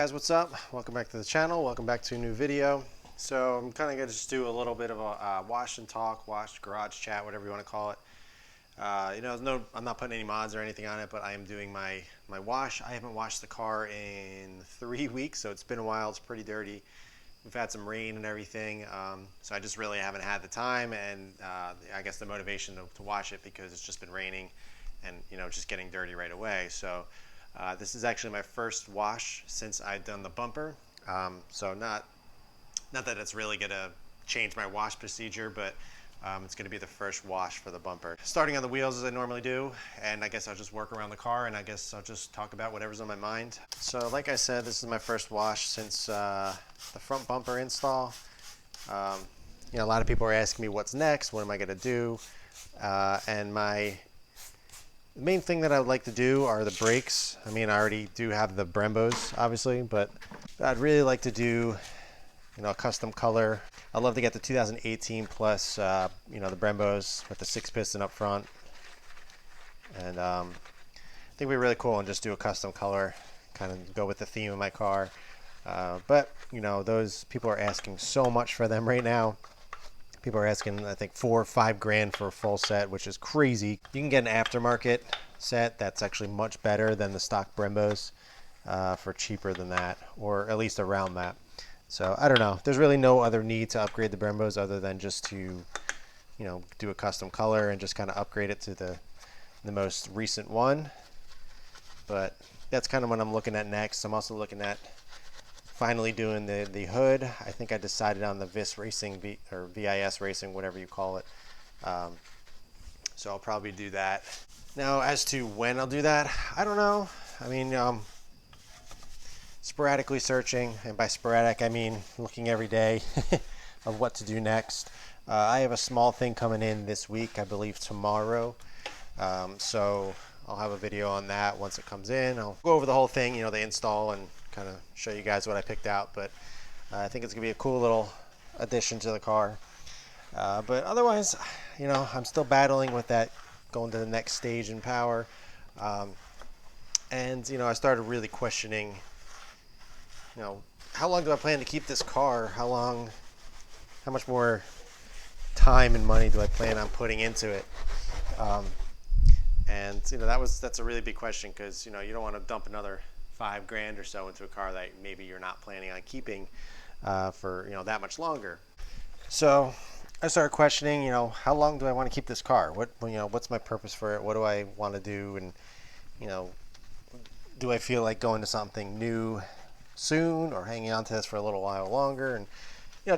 guys, what's up? Welcome back to the channel. Welcome back to a new video. So I'm kind of going to just do a little bit of a wash and talk, wash, garage chat, whatever you want to call it. I'm not putting any mods or anything on it, but I am doing my wash. I haven't washed the car in 3 weeks, so it's been a while. It's pretty dirty. We've had some rain and everything, so I just really haven't had the time and I guess the motivation to wash it because it's just been raining and just getting dirty right away. So this is actually my first wash since I've done the bumper. So not that it's really gonna change my wash procedure, but it's gonna be the first wash for the bumper. Starting on the wheels as I normally do, and I guess I'll just work around the car and I guess I'll just talk about whatever's on my mind. So like I said, this is my first wash since the front bumper install. A lot of people are asking me what's next, what am I gonna do? And the main thing that I would like to do are the brakes. I mean, I already do have the Brembos, obviously, but I'd really like to do, a custom color. I'd love to get the 2018 plus, the Brembos with the 6-piston up front. And I think it'd be really cool and just do a custom color, kind of go with the theme of my car. But those people are asking so much for them right now. People are asking, I think, $4 or $5 grand for a full set, which is crazy. You can get an aftermarket set that's actually much better than the stock Brembos for cheaper than that, or at least around that. So I don't know. There's really no other need to upgrade the Brembos other than just to, do a custom color and just kind of upgrade it to the most recent one. But that's kind of what I'm looking at next. I'm also looking at finally doing the hood. I think I decided on the VIS Racing or VIS Racing, whatever you call it. So I'll probably do that. Now, as to when I'll do that, I don't know. I mean, sporadically searching, and by sporadic I mean looking every day of what to do next. I have a small thing coming in this week, I believe tomorrow. So I'll have a video on that once it comes in. I'll go over the whole thing, the install, and kind of show you guys what I picked out. But I think it's gonna be a cool little addition to the car. But otherwise, I'm still battling with that, going to the next stage in power. And I started really questioning, how long do I plan to keep this car? How much more time and money do I plan on putting into it? And that's a really big question, because you don't want to dump another $5 grand or so into a car that maybe you're not planning on keeping for that much longer. So I started questioning, how long do I want to keep this car? What's my purpose for it? What do I want to do? And do I feel like going to something new soon, or hanging on to this for a little while longer? And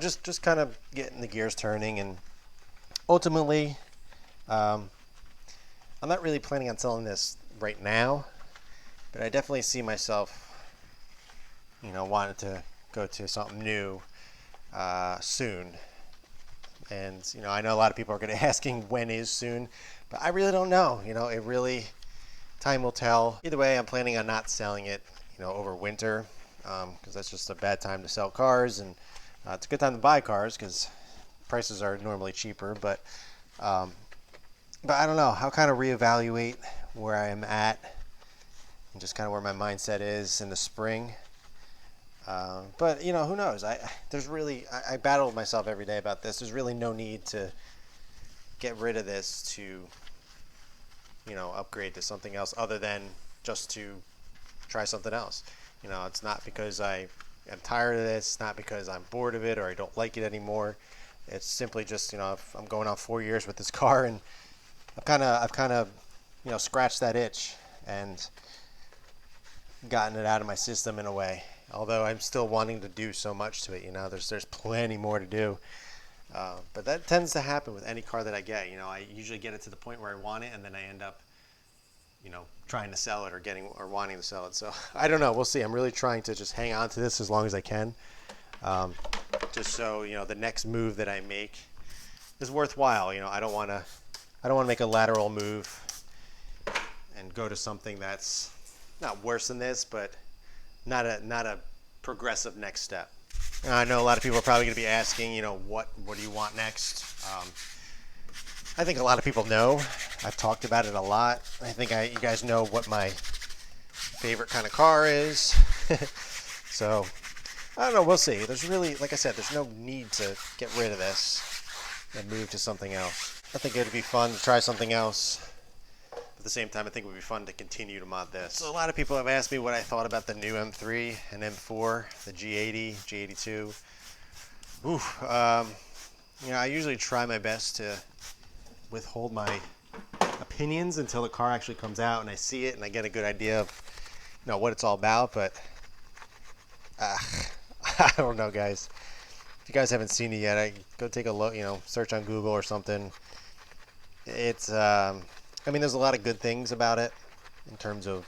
just kind of getting the gears turning. And ultimately, I'm not really planning on selling this right now, but I definitely see myself, wanting to go to something new soon. And I know a lot of people are going to be asking when is soon, but I really don't know. Time will tell. Either way, I'm planning on not selling it, over winter, because that's just a bad time to sell cars, and it's a good time to buy cars because prices are normally cheaper. But I don't know. I'll kind of reevaluate where I am at and just kind of where my mindset is in the spring. But who knows? I battle with myself every day about this. There's really no need to get rid of this to upgrade to something else other than just to try something else. It's not because I am tired of this, it's not because I'm bored of it or I don't like it anymore. It's simply just, if I'm going on 4 years with this car, and I've kind of scratched that itch and gotten it out of my system in a way. Although I'm still wanting to do so much to it, there's plenty more to do. But that tends to happen with any car that I get. I usually get it to the point where I want it, and then I end up, trying to sell it or wanting to sell it. So I don't know. We'll see. I'm really trying to just hang on to this as long as I can, just so the next move that I make is worthwhile. I don't want to make a lateral move and go to something that's not worse than this, but not a progressive next step. And I know a lot of people are probably going to be asking, what do you want next? I think a lot of people know. I've talked about it a lot. I think you guys know what my favorite kind of car is. So I don't know, we'll see. There's really, like I said, there's no need to get rid of this and move to something else. I think it would be fun to try something else. At the same time, I think it would be fun to continue to mod this. So a lot of people have asked me what I thought about the new M3 and M4, the G80, G82. You know, I usually try my best to withhold my opinions until the car actually comes out and I see it and I get a good idea of, you know, what it's all about. But I don't know, guys. If you guys haven't seen it yet, go take a look. You know, search on Google or something. It's I mean, there's a lot of good things about it in terms of,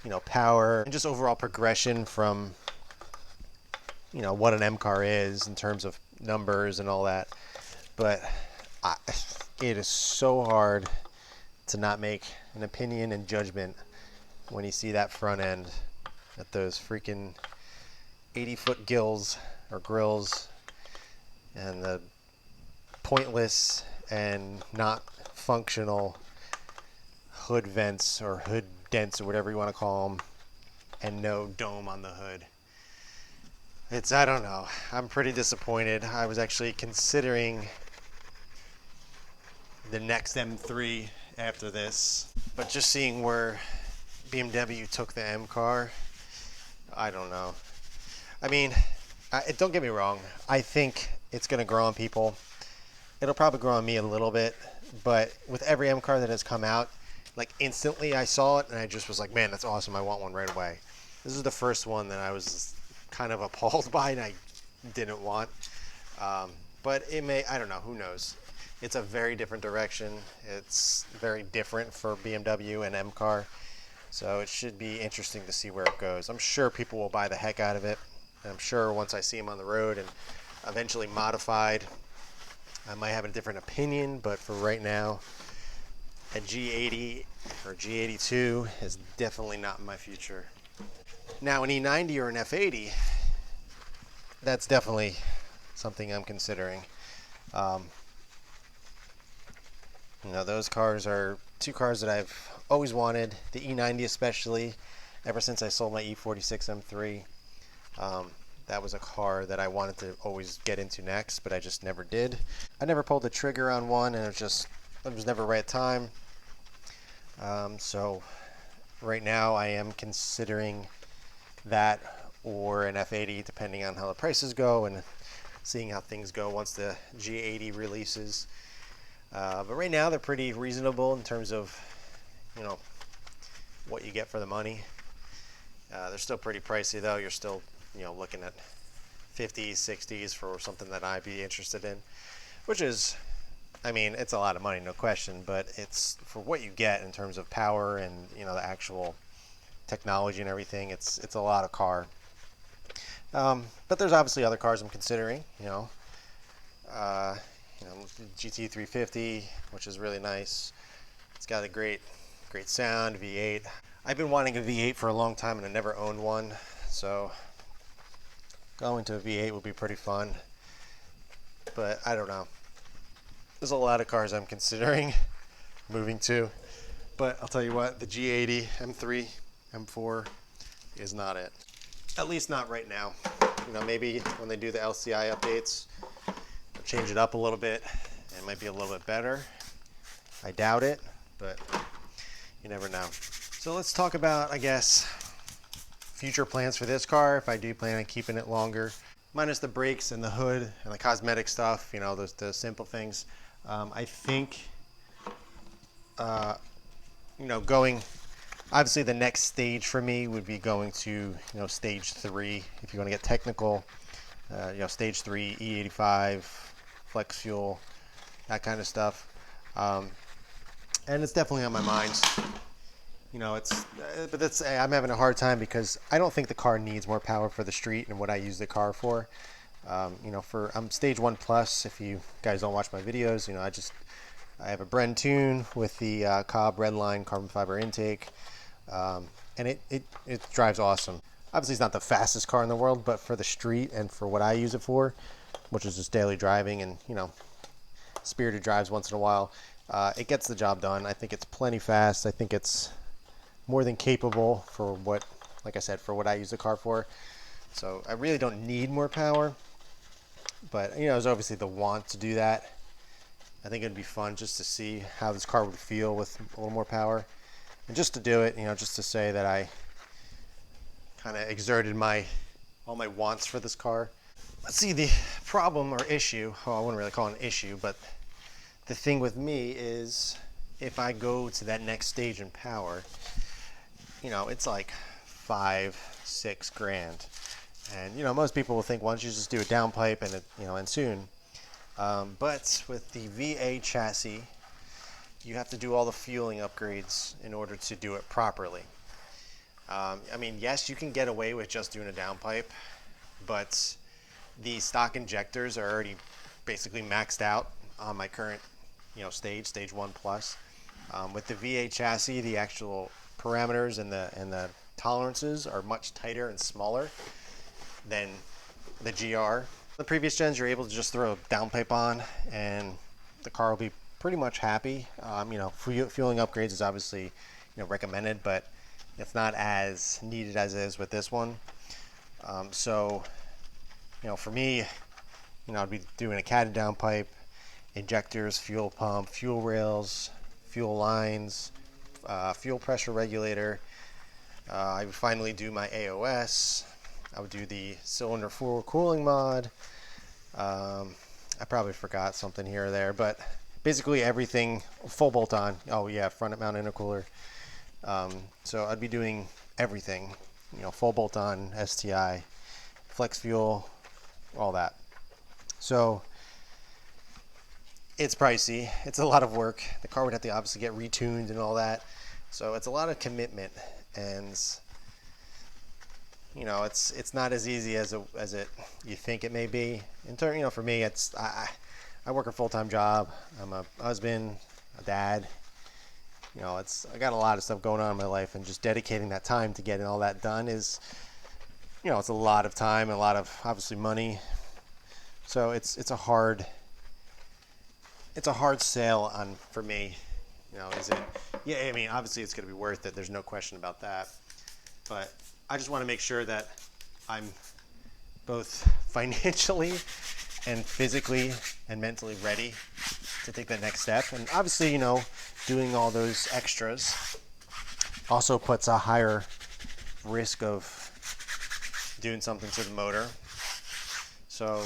you know, power and just overall progression from, you know, what an M car is in terms of numbers and all that. But it is so hard to not make an opinion and judgment when you see that front end at those freaking 80-foot grills and the pointless and not functional hood vents or hood dents or whatever you want to call them, and no dome on the hood. I don't know. I'm pretty disappointed. I was actually considering the next M3 after this, but just seeing where BMW took the M car, I don't know. I mean, don't get me wrong. I think it's going to grow on people. It'll probably grow on me a little bit, but with every M car that has come out, like instantly I saw it and I just was like, man, that's awesome. I want one right away. This is the first one that I was kind of appalled by and I didn't want. But it may, I don't know, who knows. It's a very different direction. It's very different for BMW and M car. So it should be interesting to see where it goes. I'm sure people will buy the heck out of it. And I'm sure once I see them on the road and eventually modified, I might have a different opinion, but for right now, a G80 or G82 is definitely not in my future. Now an E90 or an F80, that's definitely something I'm considering. You know, those cars are two cars that I've always wanted, the E90 especially, ever since I sold my E46 M3. That was a car that I wanted to always get into next, but I just never did. I never pulled the trigger on one, and it was never right time. So right now I am considering that or an F80, depending on how the prices go and seeing how things go once the G80 releases. But right now they're pretty reasonable in terms of, you know, what you get for the money. They're still pretty pricey though. You're still, you know, looking at 50s, 60s for something that I'd be interested in, which is, I mean, it's a lot of money, no question, but it's for what you get in terms of power and, you know, the actual technology and everything. It's a lot of car. But there's obviously other cars I'm considering, GT 350, which is really nice. It's got a great sound, V8. I've been wanting a V8 for a long time and I never owned one, so going to a V8 would be pretty fun. But I don't know. There's a lot of cars I'm considering moving to, but I'll tell you what, the G80, M3, M4 is not it. At least not right now. You know, maybe when they do the LCI updates, they'll change it up a little bit. It might be a little bit better. I doubt it, but you never know. So let's talk about, I guess, future plans for this car, if I do plan on keeping it longer. Minus the brakes and the hood and the cosmetic stuff, you know, the simple things. I think, you know, obviously the next stage for me would be going to, you know, stage 3, if you want to get technical, you know, stage 3, E85, flex fuel, that kind of stuff. And it's definitely on my mind. You know, but I'm having a hard time because I don't think the car needs more power for the street and what I use the car for. You know, I'm stage 1 plus. If you guys don't watch my videos, you know, I have a Bren tune with the Cobb Redline carbon fiber intake, and it drives awesome. Obviously, it's not the fastest car in the world, but for the street and for what I use it for, which is just daily driving and, you know, spirited drives once in a while, it gets the job done. I think it's plenty fast. I think it's more than capable for what, like I said, for what I use the car for. So I really don't need more power, but you know, there's obviously the want to do that. I think it'd be fun just to see how this car would feel with a little more power, and just to do it, you know, just to say that I kind of exerted all my wants for this car. Let's see, the problem or issue, I wouldn't really call it an issue, but the thing with me is if I go to that next stage in power, you know, it's like 5-6 grand. And you know, most people will think, why don't you just do a downpipe and and soon. But with the V8 chassis, you have to do all the fueling upgrades in order to do it properly. I mean, yes, you can get away with just doing a downpipe, but the stock injectors are already basically maxed out on my current, stage 1 plus. With the V8 chassis, the actual parameters and the tolerances are much tighter and smaller than the GR. The previous gens, you're able to just throw a downpipe on and the car will be pretty much happy. Fueling upgrades is obviously recommended, but it's not as needed as it is with this one. For me, I'd be doing a catted downpipe, injectors, fuel pump, fuel rails, fuel lines, fuel pressure regulator. I would finally do my AOS. I would do the cylinder floor cooling mod. I probably forgot something here or there, but basically everything full bolt on. Oh yeah, front mount intercooler. So I'd be doing everything, full bolt on, STI, flex fuel, all that. So it's pricey. It's a lot of work. The car would have to obviously get retuned and all that. So it's a lot of commitment, and it's not as easy as you think it may be. In turn, for me, I work a full-time job. I'm a husband, a dad. I got a lot of stuff going on in my life, and just dedicating that time to getting all that done is, it's a lot of time and a lot of obviously money. So it's a hard sale for me. Is it? Yeah, I mean, obviously it's going to be worth it. There's no question about that. But I just want to make sure that I'm both financially and physically and mentally ready to take that next step. And obviously, doing all those extras also puts a higher risk of doing something to the motor. So,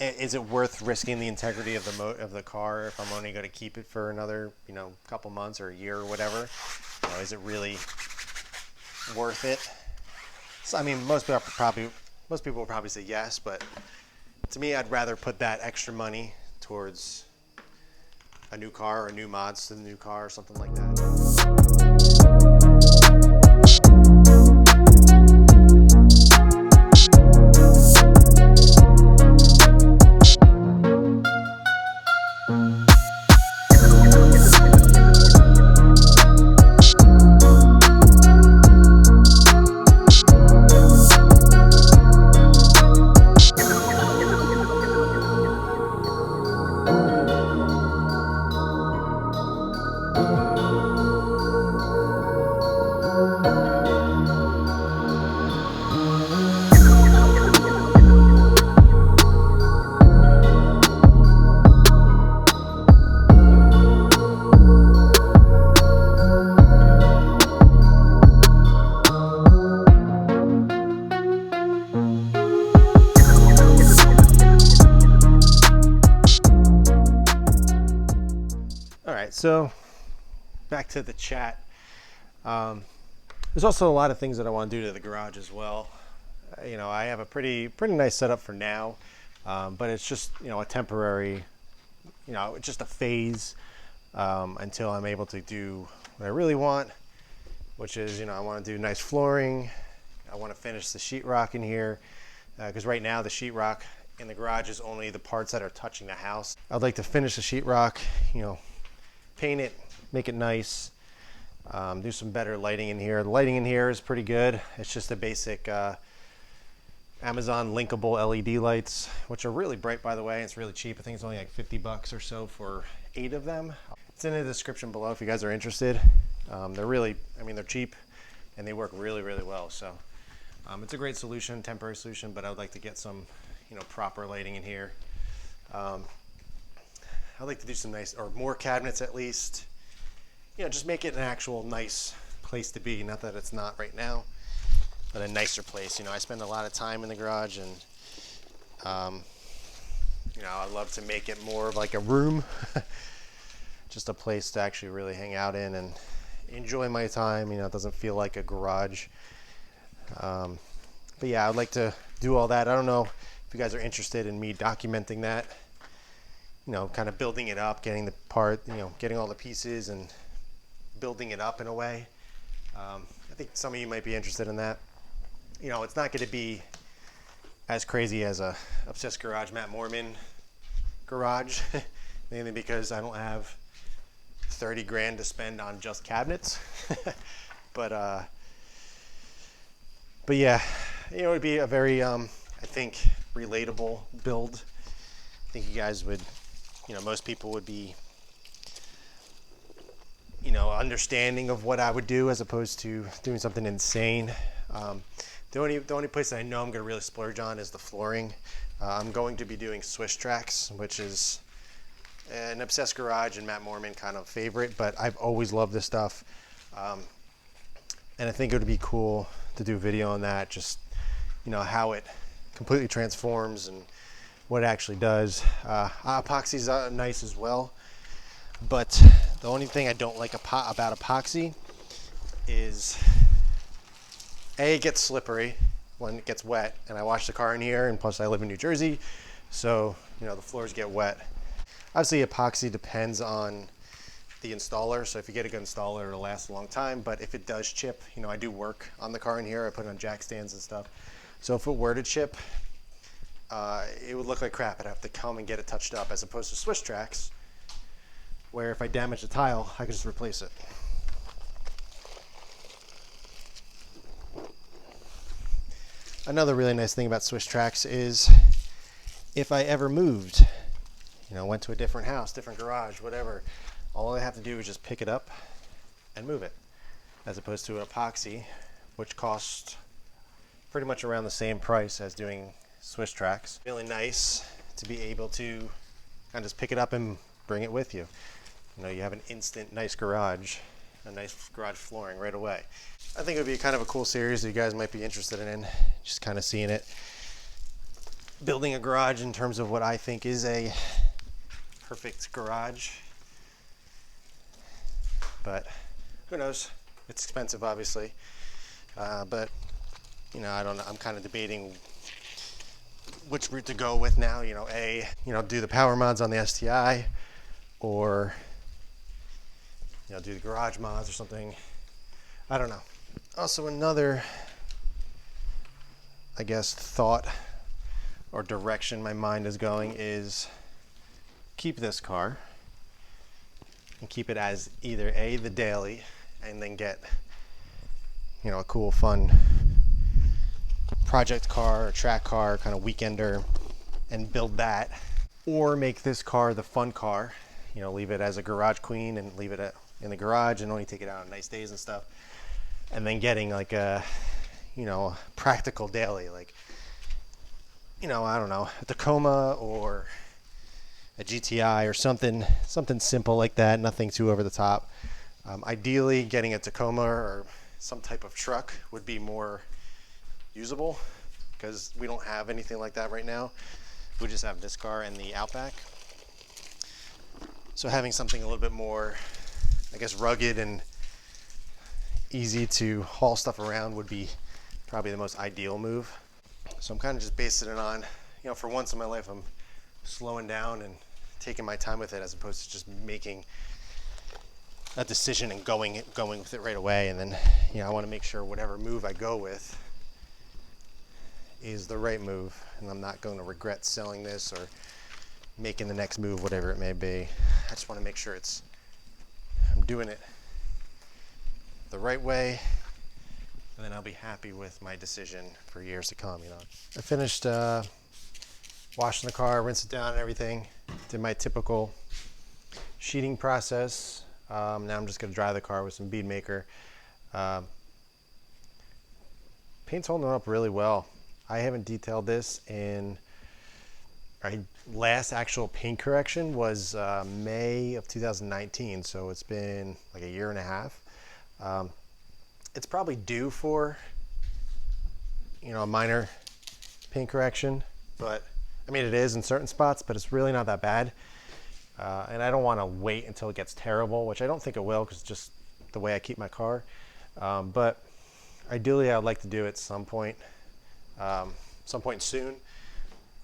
is it worth risking the integrity of the car if I'm only going to keep it for another, couple months or a year or whatever? Is it really worth it? So, I mean, most people will probably say yes, but to me, I'd rather put that extra money towards a new car or new mods to the new car or something like that. So back to the chat. There's also a lot of things that I want to do to the garage as well. I have a pretty nice setup for now, but it's just a temporary, just a phase until I'm able to do what I really want, which is I want to do nice flooring. I want to finish the sheetrock in here because right now the sheetrock in the garage is only the parts that are touching the house. I'd like to finish the sheetrock, paint it, make it nice, do some better lighting in here. The lighting in here is pretty good. It's just a basic Amazon linkable LED lights, which are really bright, by the way. It's really cheap. I think it's only like $50 or so for 8 of them. It's in the description below if you guys are interested. They're really, they're cheap. and they work really, really well. So it's a great solution, temporary solution, but I would like to get some, proper lighting in here. I'd like to do some nice, or more cabinets at least. Just make it an actual nice place to be. Not that it's not right now, but a nicer place. I spend a lot of time in the garage, and I love to make it more of like a room, just a place to actually really hang out in and enjoy my time. It doesn't feel like a garage. But yeah, I'd like to do all that. I don't know if you guys are interested in me documenting that, kind of building it up, getting the part, getting all the pieces and building it up in a way. I think some of you might be interested in that. It's not going to be as crazy as a Obsessed Garage Matt Mormon garage, mainly because I don't have 30 grand to spend on just cabinets. But yeah, it would be a very, I think, relatable build. I think you guys would, most people would be, understanding of what I would do as opposed to doing something insane. The only place that I know I'm going to really splurge on is the flooring. I'm going to be doing Swiss tracks, which is an Obsessed Garage and Matt Mormon kind of favorite, but I've always loved this stuff. And I think it would be cool to do a video on that, just, how it completely transforms and what it actually does. Epoxy's nice as well, but the only thing I don't like about epoxy is it gets slippery when it gets wet, and I wash the car in here, and plus I live in New Jersey, so the floors get wet. Obviously epoxy depends on the installer, so if you get a good installer it'll last a long time, but if it does chip, I do work on the car in here, I put it on jack stands and stuff, so if it were to chip, it would look like crap. I'd have to come and get it touched up, as opposed to Swiss tracks, where if I damage the tile I could just replace it. Another really nice thing about Swiss tracks is if I ever moved, went to a different house, different garage, whatever, all I have to do is just pick it up and move it, as opposed to an epoxy, which costs pretty much around the same price as doing Swiss tracks. Really nice to be able to kind of just pick it up and bring it with you. You have an instant nice garage, a nice garage flooring right away. I think it would be kind of a cool series that you guys might be interested in, just kind of seeing it. Building a garage in terms of what I think is a perfect garage. But who knows? It's expensive, obviously. But, I don't know. I'm kind of debating which route to go with now. Do the power mods on the STI, or, do the garage mods or something. I don't know. Also, another, I guess, thought or direction my mind is going is keep this car and keep it as either the daily, and then get, a cool, fun project car or track car, kind of weekender, and build that, or make this car the fun car, leave it as a garage queen and leave it in the garage and only take it out on nice days and stuff. And then getting like a, practical daily, like, I don't know, a Tacoma or a GTI or something simple like that, nothing too over the top. Ideally, getting a Tacoma or some type of truck would be more usable, because we don't have anything like that right now. We just have this car and the Outback. So having something a little bit more, I guess, rugged and easy to haul stuff around would be probably the most ideal move. So I'm kind of just basing it on, for once in my life, I'm slowing down and taking my time with it, as opposed to just making a decision and going with it right away. And then, I want to make sure whatever move I go with is the right move, and I'm not going to regret selling this or making the next move, whatever it may be. I just want to make sure I'm doing it the right way, and then I'll be happy with my decision for years to come. I finished washing the car, rinsed it down and everything, did my typical sheeting process. Now I'm just going to dry the car with some bead maker. paint's holding up really well. I haven't detailed this in, our last actual paint correction was May of 2019, so it's been like a year and a half. It's probably due for, you know, a minor paint correction, but I mean it is in certain spots, but it's really not that bad. And I don't want to wait until it gets terrible, which I don't think it will, because just the way I keep my car. But ideally, I'd like to do it some point soon,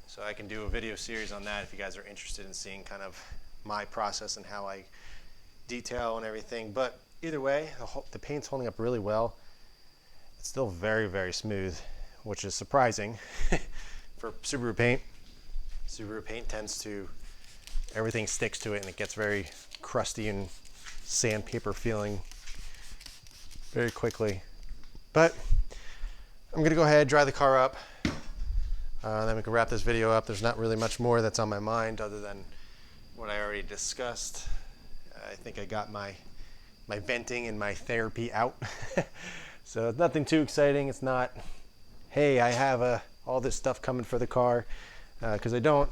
so I can do a video series on that if you guys are interested in seeing kind of my process and how I detail and everything. But either way, the paint's holding up really well. It's still very, very smooth, which is surprising for Subaru paint. Subaru paint tends to, everything sticks to it and it gets very crusty and sandpaper feeling very quickly. But I'm gonna go ahead, dry the car up, then we can wrap this video up. There's not really much more that's on my mind other than what I already discussed. I think I got my venting and my therapy out. So it's nothing too exciting. It's not, hey, I have all this stuff coming for the car, because I don't.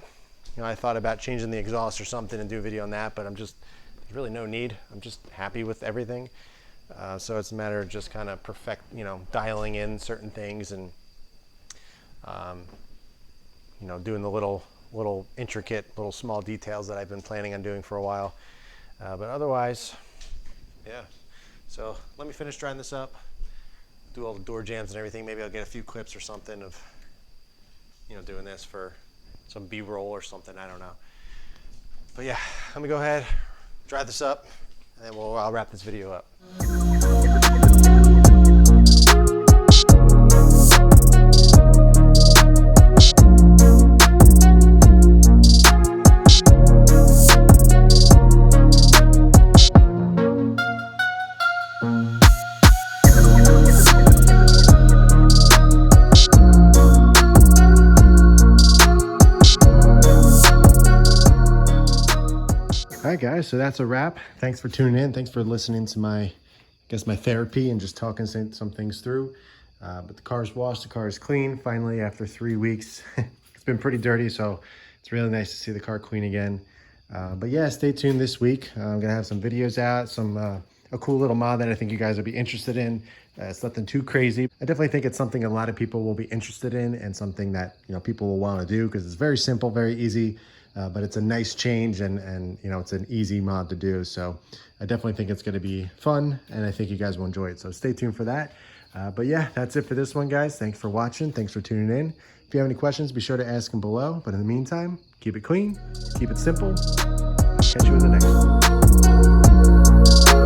You know, I thought about changing the exhaust or something and do a video on that, but there's really no need. I'm just happy with everything. So it's a matter of just kind of dialing in certain things and, you know, doing the little intricate, little small details that I've been planning on doing for a while. But otherwise, yeah. So let me finish drying this up, do all the door jams and everything. Maybe I'll get a few clips or something of, you know, doing this for some B-roll or something. I don't know. But yeah, let me go ahead, dry this up, and then I'll wrap this video up. All right, guys, so that's a wrap. Thanks for tuning in. Thanks for listening to my therapy and just talking some things through. But the car's washed, the car is clean. Finally, after 3 weeks, it's been pretty dirty, so it's really nice to see the car clean again. But yeah, stay tuned this week. I'm gonna have some videos out, a cool little mod that I think you guys will be interested in. It's nothing too crazy. I definitely think it's something a lot of people will be interested in and something that, you know, people will want to do because it's very simple, very easy. But it's a nice change and you know, it's an easy mod to do. So I definitely think it's going to be fun and I think you guys will enjoy it. So stay tuned for that. But yeah, that's it for this one, guys. Thanks for watching. Thanks for tuning in. If you have any questions, be sure to ask them below. But in the meantime, keep it clean, keep it simple. Catch you in the next one.